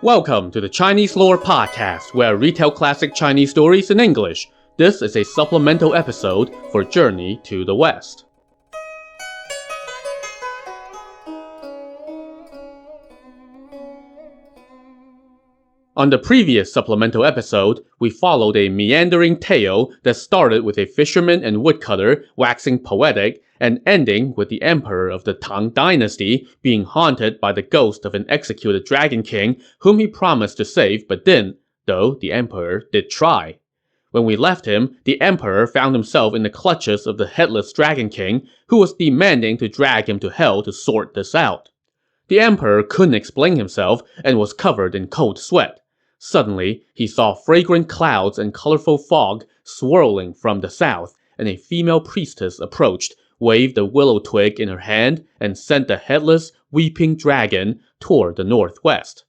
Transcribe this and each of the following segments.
Welcome to the Chinese Lore Podcast, where I retell classic Chinese stories in English. This is a supplemental episode for Journey to the West. On the previous supplemental episode, we followed a meandering tale that started with a fisherman and woodcutter waxing poetic and ending with the emperor of the Tang dynasty being haunted by the ghost of an executed dragon king whom he promised to save but didn't, though the emperor did try. When we left him, the emperor found himself in the clutches of the headless dragon king, who was demanding to drag him to hell to sort this out. The emperor couldn't explain himself and was covered in cold sweat. Suddenly, he saw fragrant clouds and colorful fog swirling from the south, and a female priestess approached, waved a willow twig in her hand, and sent the headless, weeping dragon toward the northwest.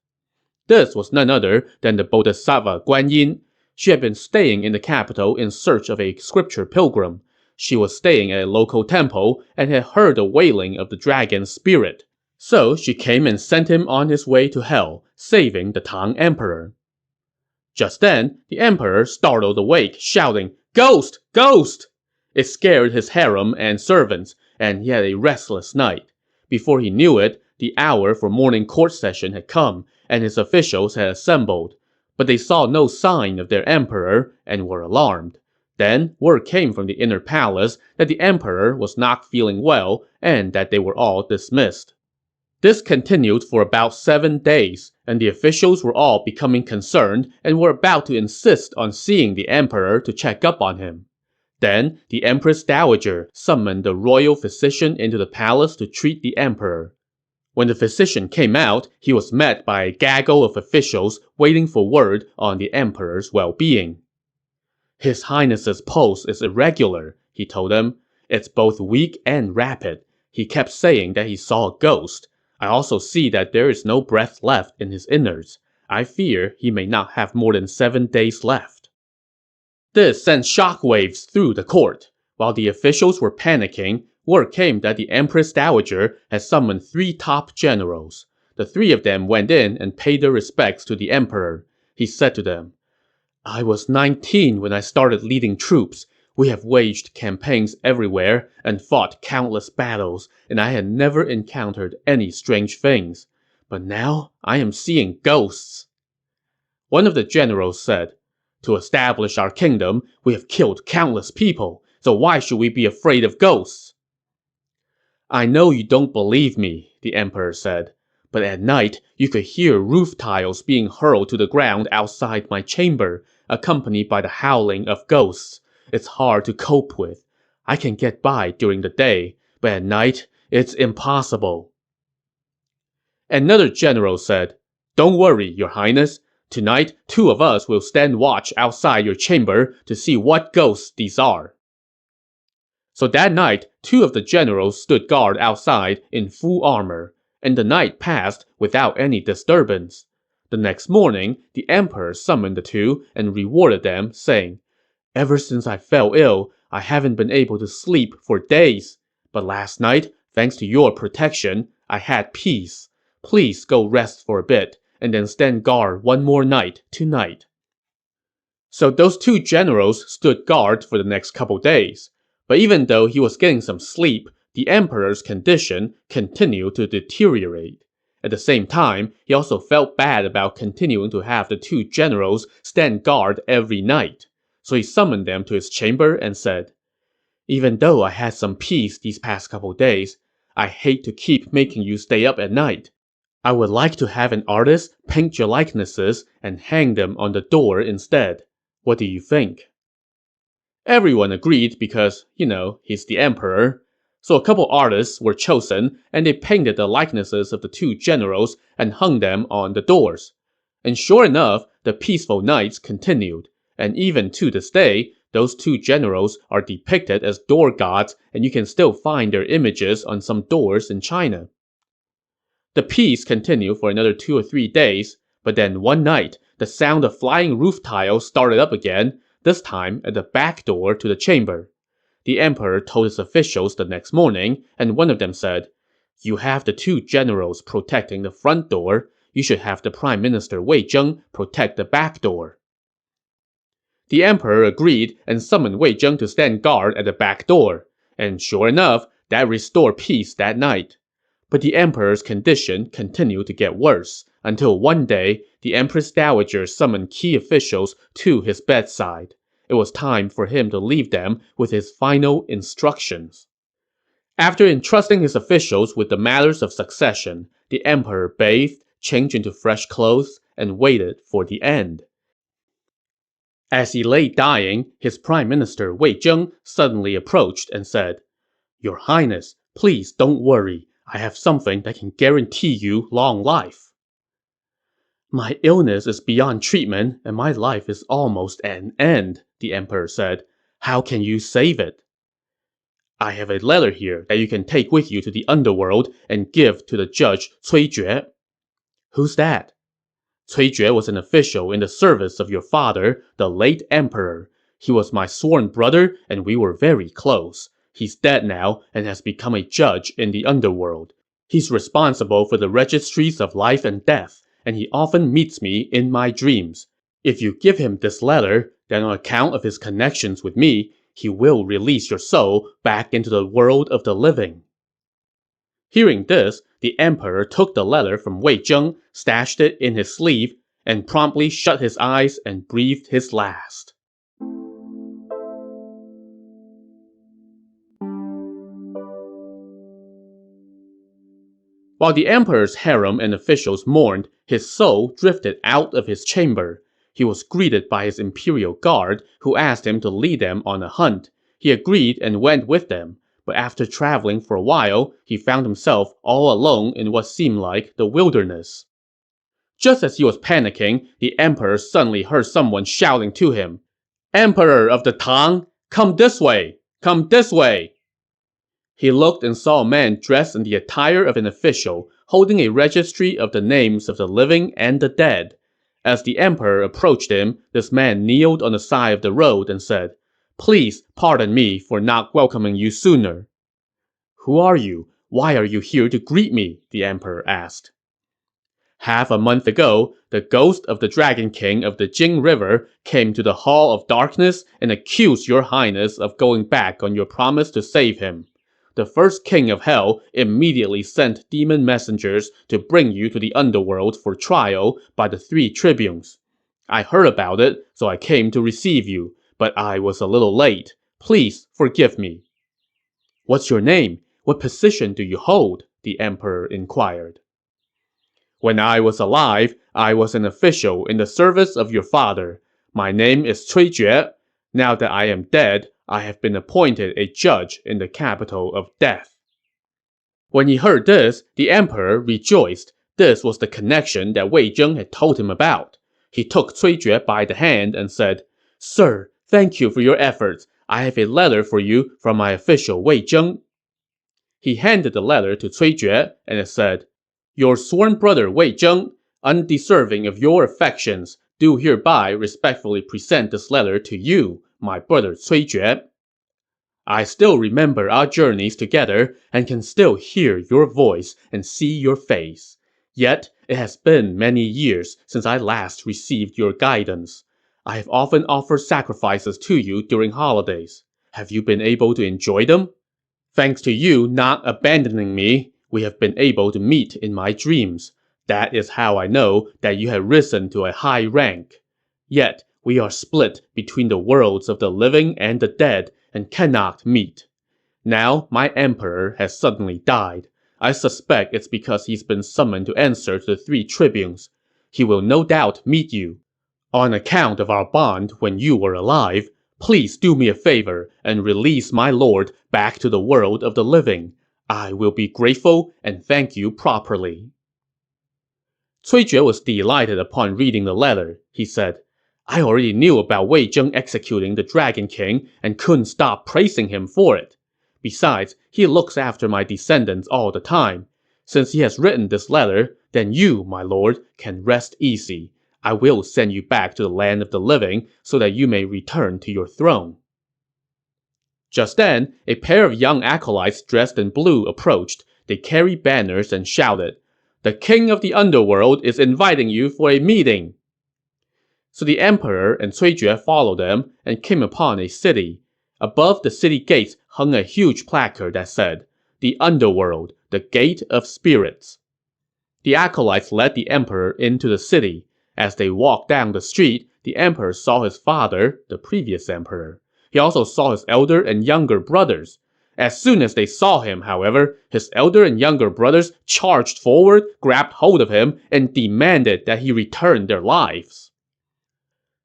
This was none other than the Bodhisattva Guan Yin. She had been staying in the capital in search of a scripture pilgrim. She was staying at a local temple and had heard the wailing of the dragon's spirit. So she came and sent him on his way to hell, saving the Tang emperor. Just then, the emperor startled awake, shouting, "Ghost! Ghost!" It scared his harem and servants, and he had a restless night. Before he knew it, the hour for morning court session had come, and his officials had assembled. But they saw no sign of their emperor and were alarmed. Then, word came from the inner palace that the emperor was not feeling well and that they were all dismissed. This continued for about 7 days, and the officials were all becoming concerned and were about to insist on seeing the emperor to check up on him. Then, the Empress Dowager summoned the royal physician into the palace to treat the emperor. When the physician came out, he was met by a gaggle of officials waiting for word on the emperor's well-being. "His Highness's pulse is irregular," he told them. "It's both weak and rapid. He kept saying that he saw a ghost. I also see that there is no breath left in his innards. I fear he may not have more than 7 days left." This sent shockwaves through the court. While the officials were panicking, word came that the Empress Dowager had summoned 3 top generals. The 3 of them went in and paid their respects to the emperor. He said to them, "I was 19 when I started leading troops. We have waged campaigns everywhere and fought countless battles, and I had never encountered any strange things. But now I am seeing ghosts." One of the generals said, "To establish our kingdom, we have killed countless people, so why should we be afraid of ghosts?" "I know you don't believe me," the emperor said, "but at night you could hear roof tiles being hurled to the ground outside my chamber, accompanied by the howling of ghosts. It's hard to cope with. I can get by during the day, but at night, it's impossible." Another general said, "Don't worry, Your Highness. Tonight, 2 of us will stand watch outside your chamber to see what ghosts these are." So that night, 2 of the generals stood guard outside in full armor, and the night passed without any disturbance. The next morning, the emperor summoned the 2 and rewarded them, saying, "Ever since I fell ill, I haven't been able to sleep for days. But last night, thanks to your protection, I had peace. Please go rest for a bit, and then stand guard 1 more night tonight." So those 2 generals stood guard for the next couple days. But even though he was getting some sleep, the emperor's condition continued to deteriorate. At the same time, he also felt bad about continuing to have the 2 generals stand guard every night. So he summoned them to his chamber and said, "Even though I had some peace these past couple days, I hate to keep making you stay up at night. I would like to have an artist paint your likenesses and hang them on the door instead. What do you think?" Everyone agreed because, he's the emperor. So a couple artists were chosen, and they painted the likenesses of the 2 generals and hung them on the doors. And sure enough, the peaceful nights continued. And even to this day, those 2 generals are depicted as door gods, and you can still find their images on some doors in China. The peace continued for another 2 or 3 days, but then one night, the sound of flying roof tiles started up again, this time at the back door to the chamber. The emperor told his officials the next morning, and one of them said, "You have the 2 generals protecting the front door. you should have the Prime Minister Wei Zheng protect the back door. The emperor agreed and summoned Wei Zheng to stand guard at the back door. And sure enough, that restored peace that night. But the emperor's condition continued to get worse, until one day, the Empress Dowager summoned key officials to his bedside. It was time for him to leave them with his final instructions. After entrusting his officials with the matters of succession, the emperor bathed, changed into fresh clothes, and waited for the end. As he lay dying, his prime minister Wei Zheng suddenly approached and said, "Your Highness, please don't worry. I have something that can guarantee you long life." "My illness is beyond treatment, and my life is almost at an end," the emperor said. "How can you save it?" "I have a letter here that you can take with you to the underworld and give to the judge Cui Jue." "Who's that?" "Cui Jue was an official in the service of your father, the late emperor. He was my sworn brother, and we were very close. He's dead now and has become a judge in the underworld. He's responsible for the registries of life and death, and he often meets me in my dreams. If you give him this letter, then on account of his connections with me, he will release your soul back into the world of the living." Hearing this, the emperor took the letter from Wei Zheng, stashed it in his sleeve, and promptly shut his eyes and breathed his last. While the emperor's harem and officials mourned, his soul drifted out of his chamber. He was greeted by his imperial guard, who asked him to lead them on a hunt. He agreed and went with them. But after traveling for a while, he found himself all alone in what seemed like the wilderness. Just as he was panicking, the emperor suddenly heard someone shouting to him, "Emperor of the Tang, come this way! Come this way!" He looked and saw a man dressed in the attire of an official, holding a registry of the names of the living and the dead. As the emperor approached him, this man kneeled on the side of the road and said, "Please pardon me for not welcoming you sooner." "Who are you? Why are you here to greet me?" the emperor asked. "Half a month ago, the ghost of the Dragon King of the Jing River came to the Hall of Darkness and accused your highness of going back on your promise to save him. The first king of hell immediately sent demon messengers to bring you to the underworld for trial by the 3 tribunes. I heard about it, so I came to receive you, but I was a little late. Please forgive me." "What's your name? What position do you hold?" the emperor inquired. "When I was alive, I was an official in the service of your father. My name is Cui Jue. Now that I am dead, I have been appointed a judge in the capital of death." When he heard this, the emperor rejoiced. This was the connection that Wei Zheng had told him about. He took Cui Jue by the hand and said, "Sir, thank you for your efforts. I have a letter for you from my official Wei Zheng." He handed the letter to Cui Jue, and it said, "Your sworn brother Wei Zheng, undeserving of your affections, do hereby respectfully present this letter to you, my brother Cui Jue. I still remember our journeys together and can still hear your voice and see your face. Yet, it has been many years since I last received your guidance. I have often offered sacrifices to you during holidays. Have you been able to enjoy them? Thanks to you not abandoning me, we have been able to meet in my dreams. That is how I know that you have risen to a high rank. Yet, we are split between the worlds of the living and the dead and cannot meet. Now, my emperor has suddenly died. I suspect it's because he's been summoned to answer to the 3 tribunes. He will no doubt meet you. On account of our bond when you were alive, please do me a favor and release my lord back to the world of the living. I will be grateful and thank you properly." Cui Jue was delighted upon reading the letter. He said, "I already knew about Wei Zheng executing the Dragon King and couldn't stop praising him for it. Besides, he looks after my descendants all the time. Since he has written this letter, then you, my lord, can rest easy. I will send you back to the land of the living so that you may return to your throne." Just then, a pair of young acolytes dressed in blue approached. They carried banners and shouted, The king of the underworld is inviting you for a meeting. So the emperor and Cui Jue followed them and came upon a city. Above the city gates hung a huge placard that said, "The underworld, the gate of spirits." The acolytes led the emperor into the city. As they walked down the street, the emperor saw his father, the previous emperor. He also saw his elder and younger brothers. As soon as they saw him, however, his elder and younger brothers charged forward, grabbed hold of him, and demanded that he return their lives.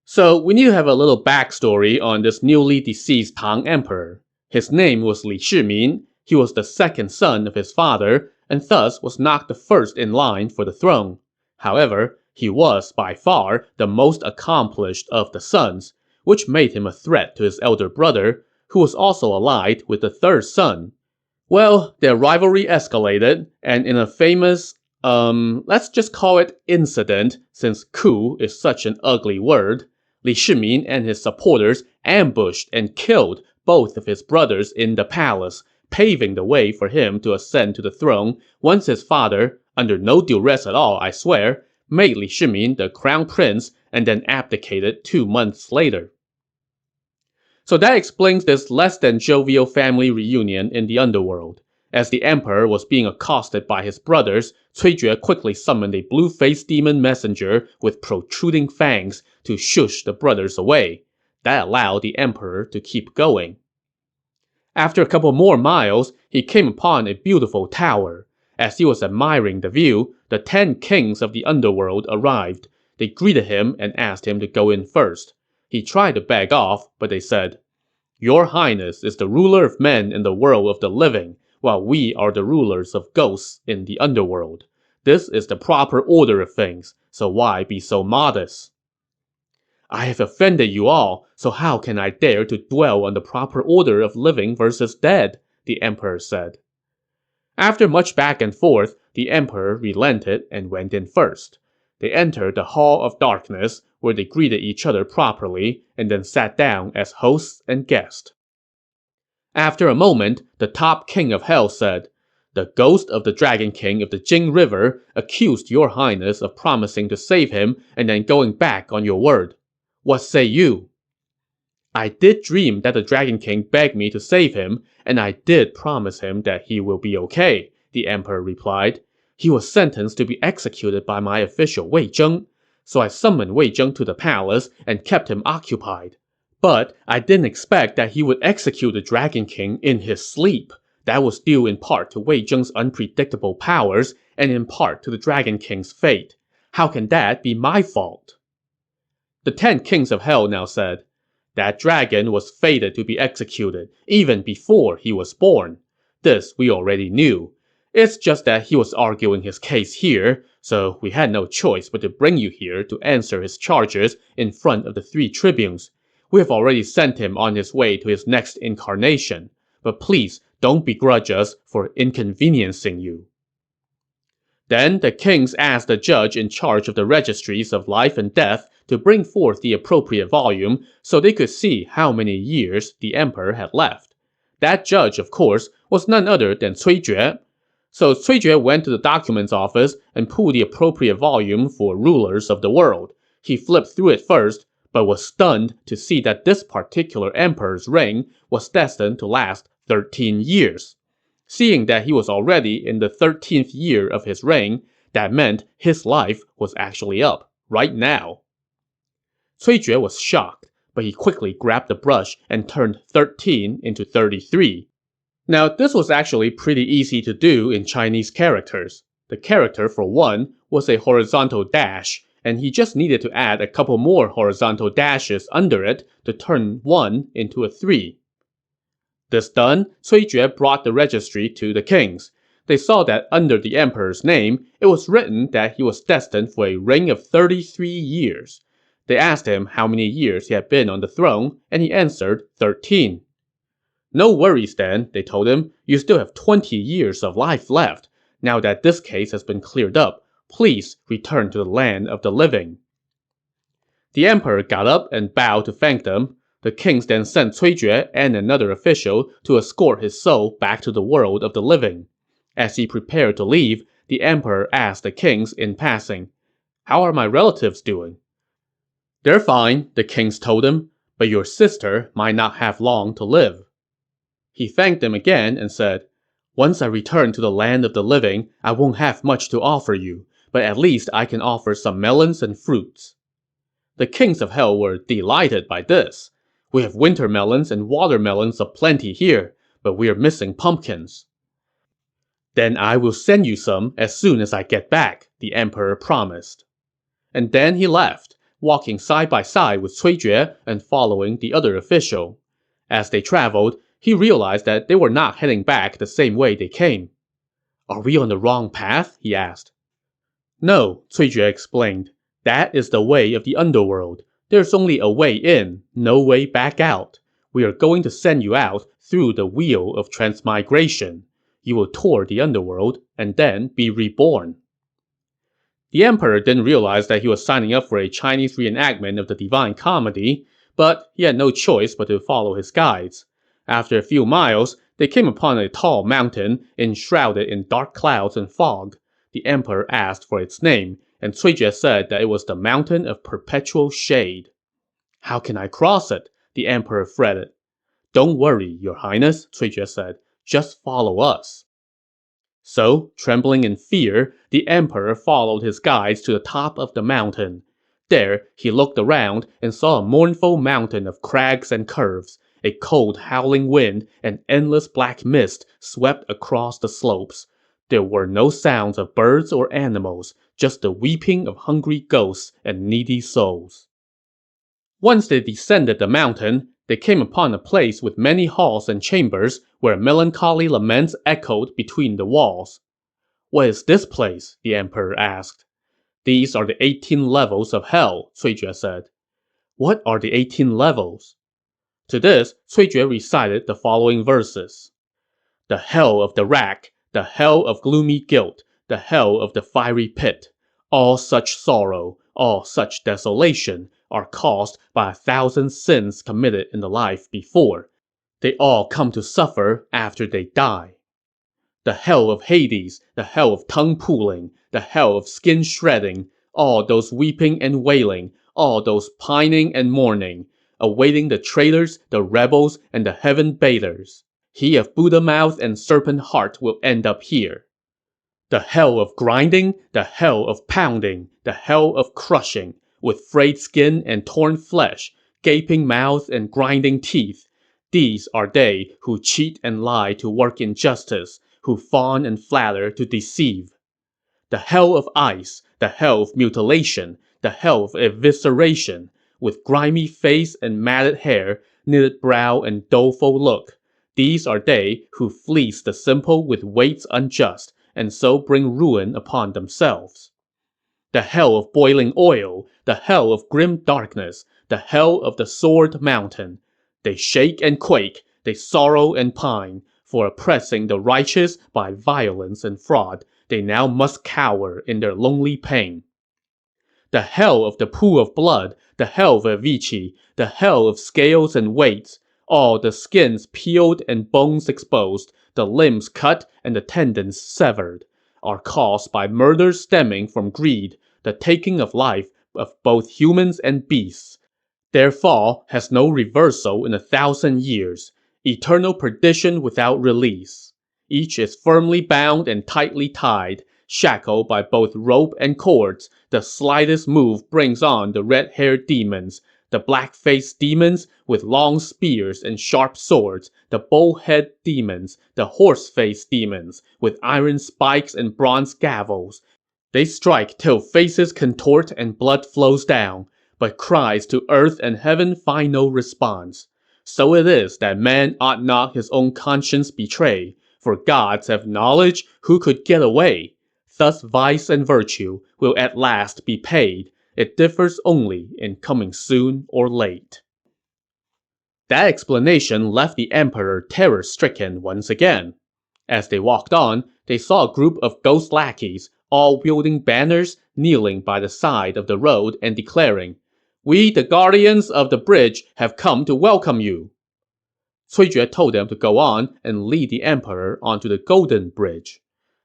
So we need to have a little backstory on this newly deceased Tang emperor. His name was Li Shimin. He was the second son of his father, and thus was not the first in line for the throne. However, he was by far the most accomplished of the sons, which made him a threat to his elder brother, who was also allied with the third son. Well, their rivalry escalated, and in a famous, let's just call it incident, since coup is such an ugly word, Li Shimin and his supporters ambushed and killed both of his brothers in the palace, paving the way for him to ascend to the throne once his father, under no duress at all, I swear, made Li Shimin the crown prince and then abdicated 2 months later. So that explains this less than jovial family reunion in the underworld. As the emperor was being accosted by his brothers, Cui Jue quickly summoned a blue-faced demon messenger with protruding fangs to shush the brothers away. That allowed the emperor to keep going. After a couple more miles, he came upon a beautiful tower. As he was admiring the view, the 10 kings of the underworld arrived. They greeted him and asked him to go in first. He tried to beg off, but they said, "Your Highness is the ruler of men in the world of the living, while we are the rulers of ghosts in the underworld. This is the proper order of things, so why be so modest?" "I have offended you all, so how can I dare to dwell on the proper order of living versus dead?" the emperor said. After much back and forth, the emperor relented and went in first. They entered the Hall of Darkness, where they greeted each other properly, and then sat down as hosts and guests. After a moment, the top king of hell said, "The ghost of the Dragon King of the Jing River accused your highness of promising to save him and then going back on your word. What say you?" "I did dream that the Dragon King begged me to save him, and I did promise him that he will be okay," the emperor replied. "He was sentenced to be executed by my official Wei Zheng. So I summoned Wei Zheng to the palace and kept him occupied. But I didn't expect that he would execute the Dragon King in his sleep. That was due in part to Wei Zheng's unpredictable powers and in part to the Dragon King's fate. How can that be my fault?" The 10 kings of hell now said, "That dragon was fated to be executed even before he was born. This we already knew. It's just that he was arguing his case here, so we had no choice but to bring you here to answer his charges in front of the 3 tribunes. We have already sent him on his way to his next incarnation. But please don't begrudge us for inconveniencing you." Then the kings asked the judge in charge of the registries of life and death to bring forth the appropriate volume so they could see how many years the emperor had left. That judge, of course, was none other than Cui Jue. So Cui Jue went to the documents office and pulled the appropriate volume for rulers of the world. He flipped through it first, but was stunned to see that this particular emperor's reign was destined to last 13 years. Seeing that he was already in the 13th year of his reign, that meant his life was actually up, right now. Cui Jue was shocked, but he quickly grabbed the brush and turned 13 into 33. Now, this was actually pretty easy to do in Chinese characters. The character, for one, was a horizontal dash, and he just needed to add a couple more horizontal dashes under it to turn 1 into a 3. This done, Cui Jue brought the registry to the kings. They saw that under the emperor's name, it was written that he was destined for a reign of 33 years. They asked him how many years he had been on the throne, and he answered 13. "No worries then," they told him. "You still have 20 years of life left. Now that this case has been cleared up, please return to the land of the living." The emperor got up and bowed to thank them. The kings then sent Cui Jue and another official to escort his soul back to the world of the living. As he prepared to leave, the emperor asked the kings in passing, "How are my relatives doing?" "They're fine," the kings told him, "but your sister might not have long to live." He thanked them again and said, "Once I return to the land of the living, I won't have much to offer you, but at least I can offer some melons and fruits." The kings of hell were delighted by this. "We have winter melons and watermelons aplenty here, but we are missing pumpkins." "Then I will send you some as soon as I get back," the emperor promised. And then he left, walking side by side with Cui Jue and following the other official. As they traveled, he realized that they were not heading back the same way they came. "Are we on the wrong path?" he asked. "No," Cui Jue explained. "That is the way of the underworld. There's only a way in, no way back out. We are going to send you out through the wheel of transmigration. You will tour the underworld and then be reborn." The emperor didn't realize that he was signing up for a Chinese reenactment of the Divine Comedy, but he had no choice but to follow his guides. After a few miles, they came upon a tall mountain enshrouded in dark clouds and fog. The emperor asked for its name, and Cui Jie said that it was the Mountain of Perpetual Shade. "How can I cross it?" the emperor fretted. "Don't worry, your highness," Cui Jie said. "Just follow us." So, trembling in fear, the emperor followed his guides to the top of the mountain. There, he looked around and saw a mournful mountain of crags and curves. A cold, howling wind and endless black mist swept across the slopes. There were no sounds of birds or animals, just the weeping of hungry ghosts and needy souls. Once they descended the mountain, they came upon a place with many halls and chambers where melancholy laments echoed between the walls. "What is this place?" the emperor asked. "These are the 18 levels of hell," Cui Jue said. "What are the 18 levels?" To this, Cui Jue recited the following verses. "The hell of the rack, the hell of gloomy guilt, the hell of the fiery pit. All such sorrow, all such desolation are caused by 1,000 sins committed in the life before. They all come to suffer after they die. The hell of Hades, the hell of tongue pulling, the hell of skin shredding, all those weeping and wailing, all those pining and mourning, awaiting the traitors, the rebels, and the heaven baiters. He of Buddha mouth and serpent heart will end up here. The hell of grinding, the hell of pounding, the hell of crushing, with frayed skin and torn flesh, gaping mouth and grinding teeth. These are they who cheat and lie to work injustice, who fawn and flatter to deceive. The hell of ice, the hell of mutilation, the hell of evisceration, with grimy face and matted hair, knitted brow and doleful look. These are they who fleece the simple with weights unjust, and so bring ruin upon themselves. The hell of boiling oil, the hell of grim darkness, the hell of the sword mountain. They shake and quake, they sorrow and pine, for oppressing the righteous by violence and fraud, they now must cower in their lonely pain. The hell of the pool of blood, the hell of Avicii, the hell of scales and weights, all the skins peeled and bones exposed, the limbs cut and the tendons severed, are caused by murders stemming from greed, the taking of life of both humans and beasts. Their fall has no reversal in 1,000 years, eternal perdition without release. Each is firmly bound and tightly tied, shackled by both rope and cords. The slightest move brings on the red-haired demons, the black-faced demons with long spears and sharp swords, the bull-head demons, the horse-faced demons with iron spikes and bronze gavels. They strike till faces contort and blood flows down, but cries to earth and heaven find no response. So it is that man ought not his own conscience betray, for gods have knowledge who could get away. Thus vice and virtue will at last be paid. It differs only in coming soon or late. That explanation left the emperor terror-stricken once again. As they walked on, they saw a group of ghost lackeys, all wielding banners, kneeling by the side of the road and declaring, "We, the guardians of the bridge, have come to welcome you." Cui Jue told them to go on and lead the emperor onto the Golden Bridge.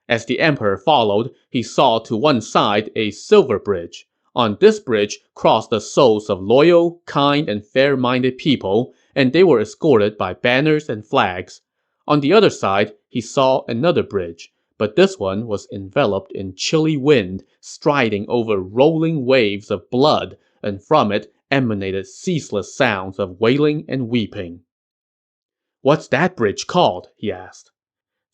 As the emperor followed, he saw to one side a silver bridge. On this bridge crossed the souls of loyal, kind, and fair-minded people, and they were escorted by banners and flags. On the other side, he saw another bridge, but this one was enveloped in chilly wind, striding over rolling waves of blood, and from it emanated ceaseless sounds of wailing and weeping. "What's that bridge called?" he asked.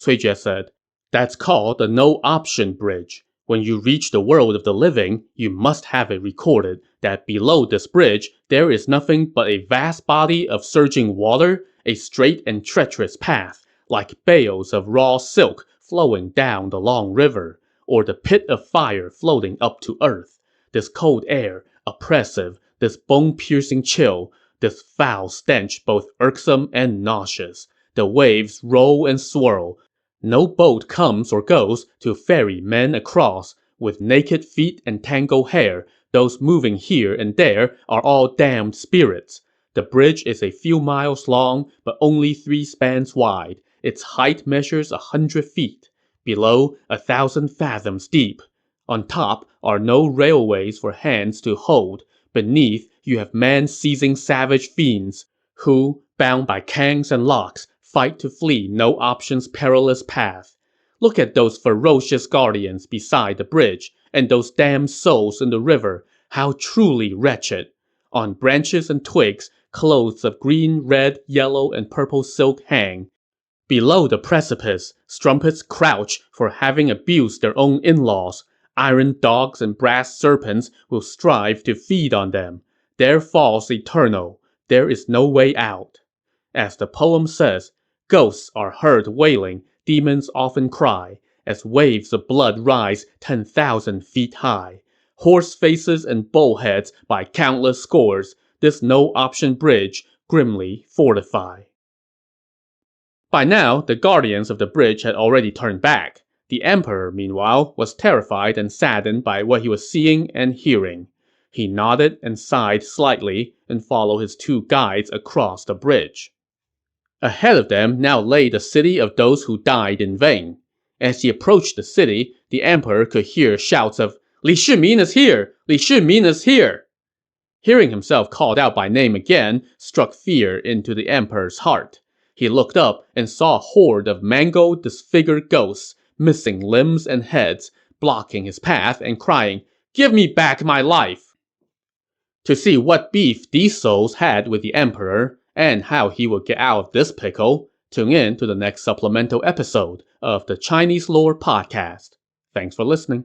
Cui Jie said, "That's called the no-option bridge. When you reach the world of the living, you must have it recorded that below this bridge there is nothing but a vast body of surging water, a straight and treacherous path, like bales of raw silk flowing down the long river, or the pit of fire floating up to earth. This cold air, oppressive, this bone-piercing chill, this foul stench both irksome and nauseous. The waves roll and swirl. No boat comes or goes to ferry men across. With naked feet and tangled hair, those moving here and there are all damned spirits. The bridge is a few miles long, but only 3 spans wide. Its height measures 100 feet. Below, 1,000 fathoms deep. On top are no railways for hands to hold. Beneath, you have man-seizing savage fiends, who, bound by cangs and locks, fight to flee no option's perilous path. Look at those ferocious guardians beside the bridge, and those damned souls in the river, how truly wretched. On branches and twigs, clothes of green, red, yellow, and purple silk hang. Below the precipice, strumpets crouch for having abused their own in-laws. Iron dogs and brass serpents will strive to feed on them. Their fall's eternal. There is no way out. As the poem says, ghosts are heard wailing, demons often cry, as waves of blood rise 10,000 feet high. Horse faces and bullheads by countless scores, this no-option bridge grimly fortify. By now, the guardians of the bridge had already turned back. The emperor, meanwhile, was terrified and saddened by what he was seeing and hearing. He nodded and sighed slightly and followed his 2 guides across the bridge. Ahead of them now lay the city of those who died in vain. As he approached the city, the emperor could hear shouts of, "Li Shimin is here! Li Shimin is here!" Hearing himself called out by name again struck fear into the emperor's heart. He looked up and saw a horde of mangled, disfigured ghosts, missing limbs and heads, blocking his path and crying, "Give me back my life!" To see what beef these souls had with the emperor, and how he would get out of this pickle, tune in to the next supplemental episode of the Chinese Lore Podcast. Thanks for listening.